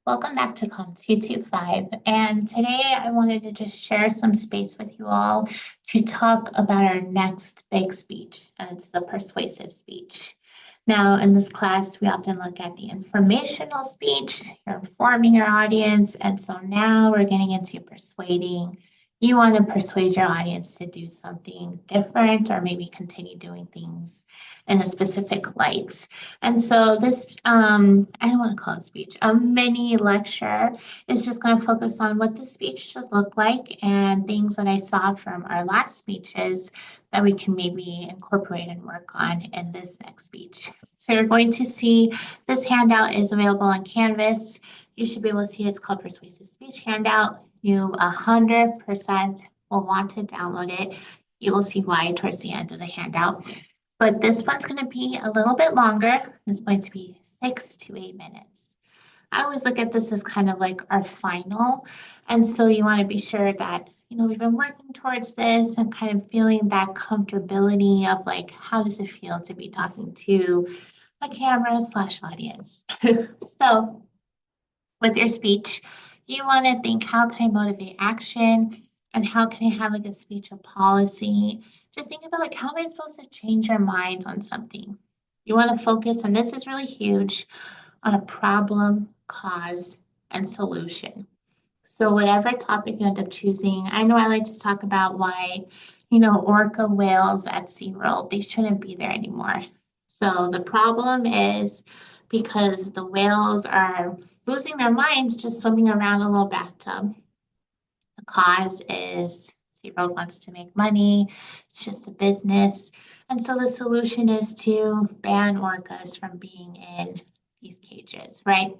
Welcome back to Com 225. And today I wanted to just share some space with you all to talk about our next big speech, and it's the persuasive speech. Now, in this class, we often look at the informational speech, you're informing your audience, and so now we're getting into persuading. You want to persuade your audience to do something different or maybe continue doing things in a specific light. And so this, I don't want to call it speech, a mini lecture is just going to focus on what the speech should look like and things that I saw from our last speeches that we can maybe incorporate and work on in this next speech. So you're going to see this handout is available on Canvas. You should be able to see it's called Persuasive Speech Handout. You 100% will want to download it. You will see why towards the end of the handout. But this one's going to be a little bit longer. It's going to be 6 to 8 minutes. I always look at this as kind of like our final. And so you want to be sure that, we've been working towards this and kind of feeling that comfortability of like, how does it feel to be talking to a camera/audience? So with your speech, you want to think, how can I motivate action? And how can I have like a speech of policy? Just think about like, how am I supposed to change your mind on something? You want to focus, and this is really huge, on a problem, cause, and solution. So whatever topic you end up choosing, I know I like to talk about why, orca whales at SeaWorld, they shouldn't be there anymore. So the problem is because the whales are losing their minds just swimming around a little bathtub. The cause is SeaWorld wants to make money. It's just a business. And so the solution is to ban orcas from being in these cages, right?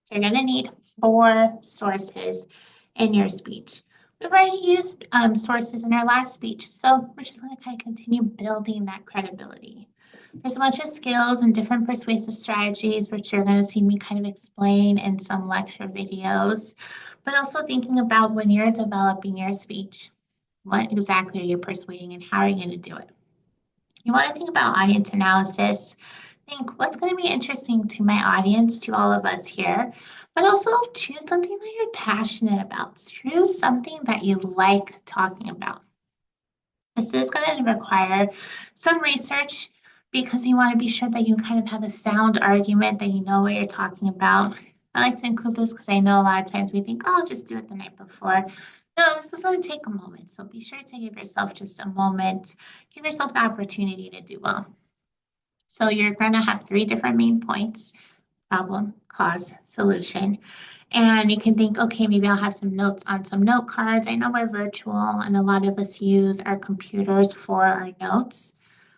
So you're going to need 4 sources in your speech. We've already used sources in our last speech, so we're just going to kind of continue building that credibility. There's a bunch of skills and different persuasive strategies, which you're going to see me kind of explain in some lecture videos, but also thinking about when you're developing your speech, what exactly are you persuading and how are you going to do it? You want to think about audience analysis. Think what's going to be interesting to my audience, to all of us here, but also choose something that you're passionate about. Choose something that you like talking about. This is going to require some research because you want to be sure that you kind of have a sound argument, that you know what you're talking about. I like to include this because I know a lot of times we think, oh, I'll just do it the night before. No, this is going to take a moment. So be sure to give yourself just a moment, give yourself the opportunity to do well. So you're going to have 3 different main points: problem, cause, solution. And you can think, okay, maybe I'll have some notes on some note cards. I know we're virtual and a lot of us use our computers for our notes.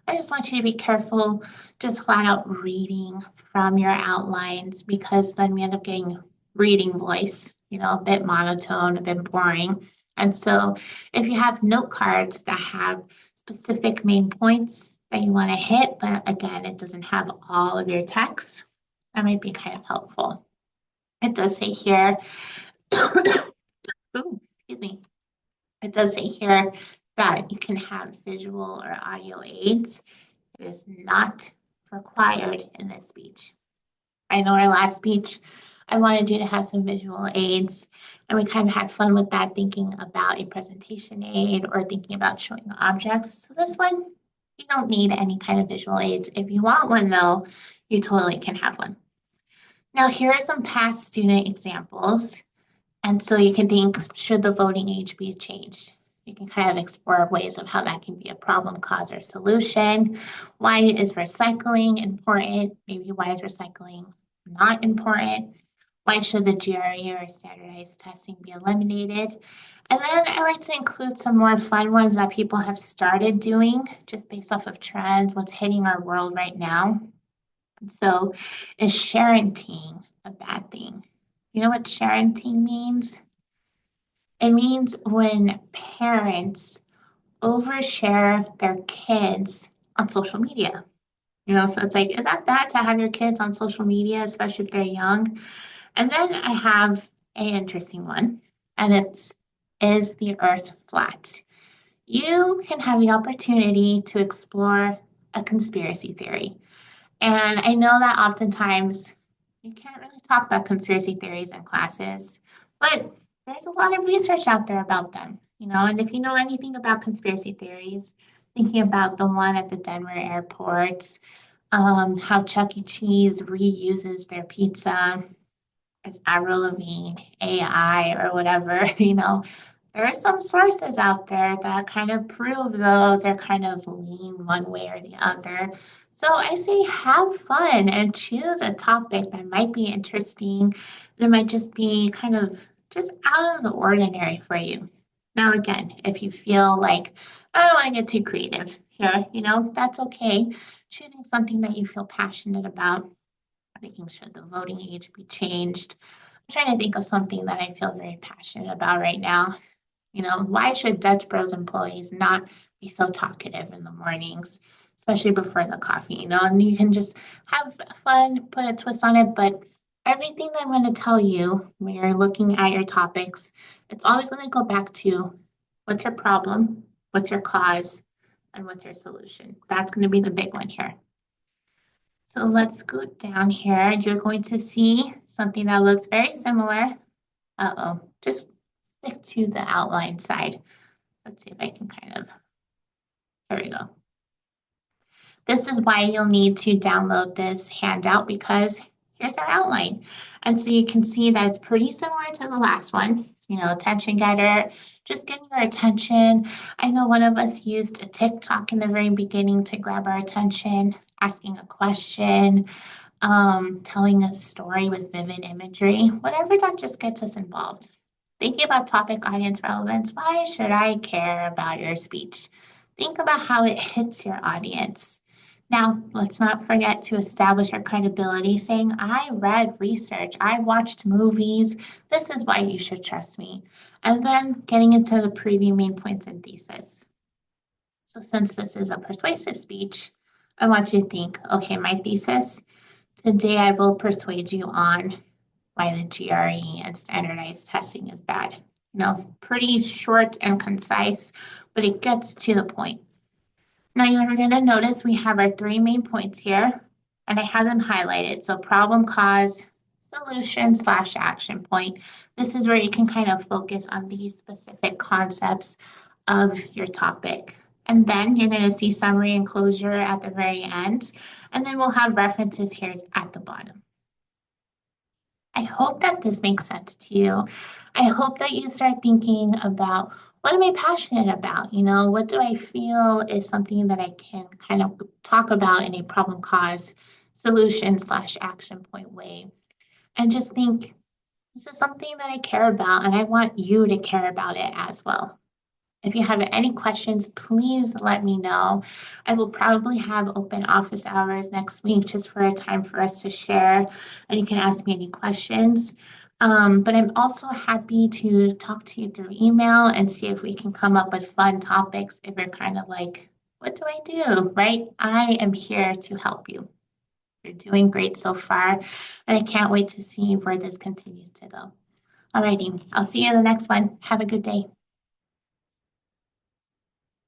I just want you to be careful, just flat out reading from your outlines, because then we end up getting reading voice, a bit monotone, a bit boring. And so if you have note cards that have specific main points that you want to hit, but again, it doesn't have all of your text, that might be kind of helpful. It does say here, ooh, excuse me. It does say here that you can have visual or audio aids. It is not required in this speech. I know our last speech, I wanted you to have some visual aids, and we kind of had fun with that, thinking about a presentation aid or thinking about showing objects. So this one, you don't need any kind of visual aids. If you want one though, you totally can have one. Now, here are some past student examples. And so you can think, should the voting age be changed? You can kind of explore ways of how that can be a problem, cause, or solution. Why is recycling important? Maybe why is recycling not important? Why should the GRE or standardized testing be eliminated? And then I like to include some more fun ones that people have started doing just based off of trends, what's hitting our world right now. So is sharenting a bad thing? You know what sharenting means? It means when parents overshare their kids on social media. So it's like, is that bad to have your kids on social media, especially if they're young? And then I have an interesting one, and it's, is the earth flat? You can have the opportunity to explore a conspiracy theory. And I know that oftentimes you can't really talk about conspiracy theories in classes, but there's a lot of research out there about them, and if you know anything about conspiracy theories, thinking about the one at the Denver airport, how Chuck E. Cheese reuses their pizza as Avril Lavigne, AI, or whatever, there are some sources out there that kind of prove those or kind of lean one way or the other. So I say have fun and choose a topic that might be interesting. That might just be kind of just out of the ordinary for you. Now, again, if you feel like, I don't want to get too creative here, that's okay. Choosing something that you feel passionate about, thinking should the voting age be changed? I'm trying to think of something that I feel very passionate about right now. Why should Dutch Bros employees not be so talkative in the mornings, especially before the coffee, and you can just have fun, put a twist on it. But everything that I'm going to tell you when you're looking at your topics, it's always going to go back to what's your problem, what's your cause, and what's your solution. That's going to be the big one here. So let's go down here and you're going to see something that looks very similar. Uh-oh, just stick to the outline side. Let's see if I can here we go. This is why you'll need to download this handout because here's our outline. And so you can see that it's pretty similar to the last one, attention getter, just getting your attention. I know one of us used a TikTok in the very beginning to grab our attention, asking a question, telling a story with vivid imagery, whatever that just gets us involved. Thinking about topic audience relevance, why should I care about your speech? Think about how it hits your audience. Now, let's not forget to establish our credibility, saying, I read research, I watched movies, this is why you should trust me. And then getting into the preview main points and thesis. So since this is a persuasive speech, I want you to think, okay, my thesis, today I will persuade you on why the GRE and standardized testing is bad. Pretty short and concise, but it gets to the point. Now you're going to notice we have our 3 main points here, and I have them highlighted. So problem, cause, solution / action point. This is where you can kind of focus on these specific concepts of your topic. And then you're going to see summary and closure at the very end. And then we'll have references here at the bottom. I hope that this makes sense to you. I hope that you start thinking about what am I passionate about? What do I feel is something that I can kind of talk about in a problem cause solution / action point way. And just think, this is something that I care about and I want you to care about it as well. If you have any questions, please let me know. I will probably have open office hours next week just for a time for us to share, and you can ask me any questions. But I'm also happy to talk to you through email and see if we can come up with fun topics if you're kind of like, what do I do, right? I am here to help you. You're doing great so far, and I can't wait to see where this continues to go. Alrighty, I'll see you in the next one. Have a good day.